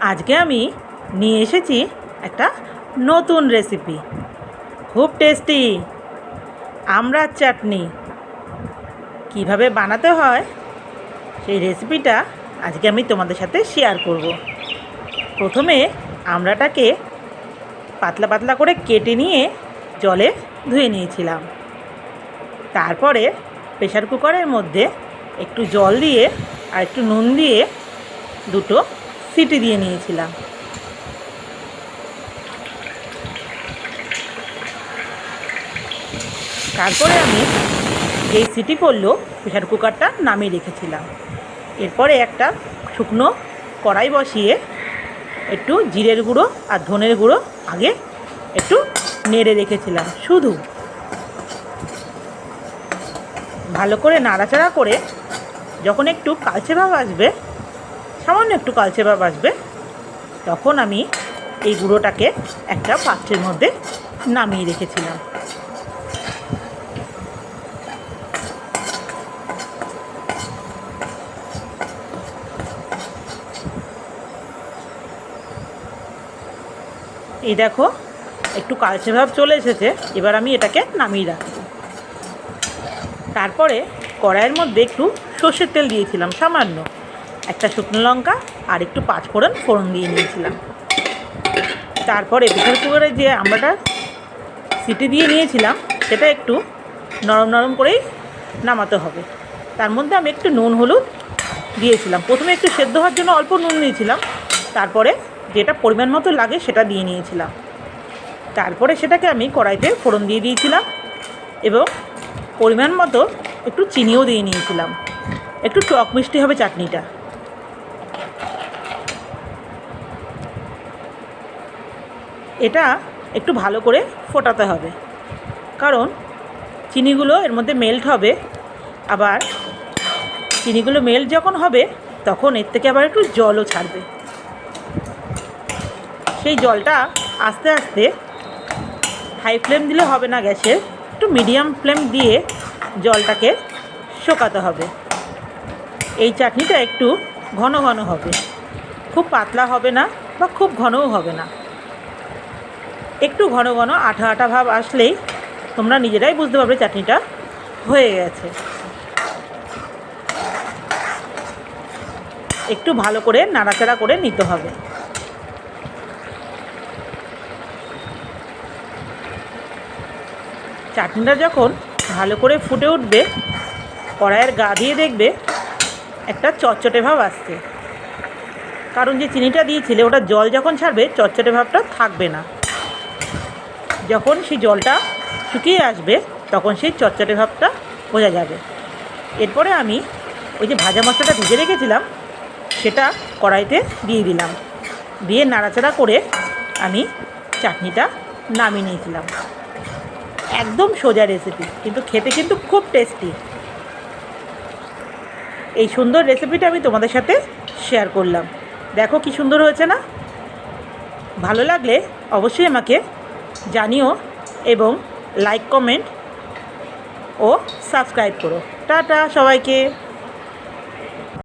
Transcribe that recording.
আজকে আমি নিয়ে এসেছি একটা নতুন রেসিপি, খুব টেস্টি আমড়ার চাটনি। কিভাবে বানাতে হয় সেই রেসিপিটা আজকে আমি তোমাদের সাথে শেয়ার করব। প্রথমে আমড়াটাকে পাতলা পাতলা করে কেটে নিয়ে জলে ধুয়ে নিয়েছিলাম। তারপরে প্রেসার কুকারের মধ্যে একটু জল দিয়ে আর একটু নুন দিয়ে দুটো সিটি দিয়ে নিয়েছিলাম। তারপরে আমি যেই সিটি পড়লো প্রেসার কুকারটা নামিয়ে রেখেছিলাম। এরপরে একটা শুকনো কড়াই বসিয়ে একটু জিরের গুঁড়ো আর ধনের গুঁড়ো আগে একটু নেড়ে রেখেছিলাম। শুধু ভালো করে নাড়াচাড়া করে যখন একটু কালচে ভাব আসবে, সামান্য একটু কালচে ভাব আসবে, তখন আমি এই গুঁড়োটাকে একটা পাত্রের মধ্যে নামিয়ে রেখেছিলাম। এই দেখো একটু কালচে ভাব চলে এসেছে। এবার আমি এটাকে নামিয়ে রাখবো। তারপরে কড়াইয়ের মধ্যে একটু সর্ষের তেল দিয়েছিলাম, সামান্য একটা শুকনো লঙ্কা আর একটু ফোড়ন দিয়ে নিয়েছিলাম। তারপরে প্রেসার কুকারে যে আমড়াটা সিটি দিয়ে নিয়েছিলাম সেটা একটু নরম নরম করেই নামাতে হবে। তার মধ্যে আমি একটু নুন হলুদ দিয়েছিলাম। প্রথমে একটু সেদ্ধ হওয়ার জন্য অল্প নুন দিয়েছিলাম, তারপরে যেটা পরিমাণ মতো লাগে সেটা দিয়ে নিয়েছিলাম। তারপরে সেটাকে আমি কড়াইতে ফোড়ন দিয়ে দিয়েছিলাম এবং পরিমাণ মতো একটু চিনিও দিয়ে নিয়েছিলাম। একটু টক মিষ্টি হবে চাটনিটা। এটা একটু ভালো করে ফোটাতে হবে, কারণ চিনিগুলো এর মধ্যে মেল্ট হবে। আবার চিনিগুলো মেল্ট যখন হবে তখন এর থেকে আবার একটু জলও ছাড়বে। সেই জলটা আস্তে আস্তে হাই ফ্লেম দিলে হবে না, গ্যাসে একটু মিডিয়াম ফ্লেম দিয়ে জলটাকে শোকাতে হবে। এই চাটনিটা একটু ঘন ঘন হবে, খুব পাতলা হবে না বা খুব ঘনও হবে না। একটু ঘন ঘন আঠা আঠা ভাব আসলেই তোমরা নিজেরাই বুঝতে পারবে চাটনিটা হয়ে গেছে। একটু ভালো করে নাড়াচাড়া করে নিতে হবে। চাটনিটা যখন ভালো করে ফুটে উঠবে, কড়াইয়ের গা দিয়ে দেখবে একটা চটচটে ভাব আসছে, কারণ যে চিনিটা দিয়েছিলে ওটা জল যখন ছাড়বে চটচটে ভাবটা থাকবে না। যখন সেই জলটা শুকিয়ে আসবে তখন সেই চটচটে ভাবটা বোঝা যাবে। এরপরে আমি ওই যে ভাজা মশলাটা ভিজে রেখেছিলাম সেটা কড়াইতে দিয়ে দিলাম, দিয়ে নাড়াচাড়া করে আমি চাটনিটা নামিয়ে নিয়েছিলাম। একদম সোজা রেসিপি, কিন্তু খেতে কিন্তু খুব টেস্টি। এই সুন্দর রেসিপিটা আমি তোমাদের সাথে শেয়ার করলাম। দেখো কি সুন্দর হয়েছে না? ভালো লাগলে অবশ্যই আমাকে জানিও এবং লাইক, কমেন্ট ও সাবস্ক্রাইব করো। টাটা সবাইকে।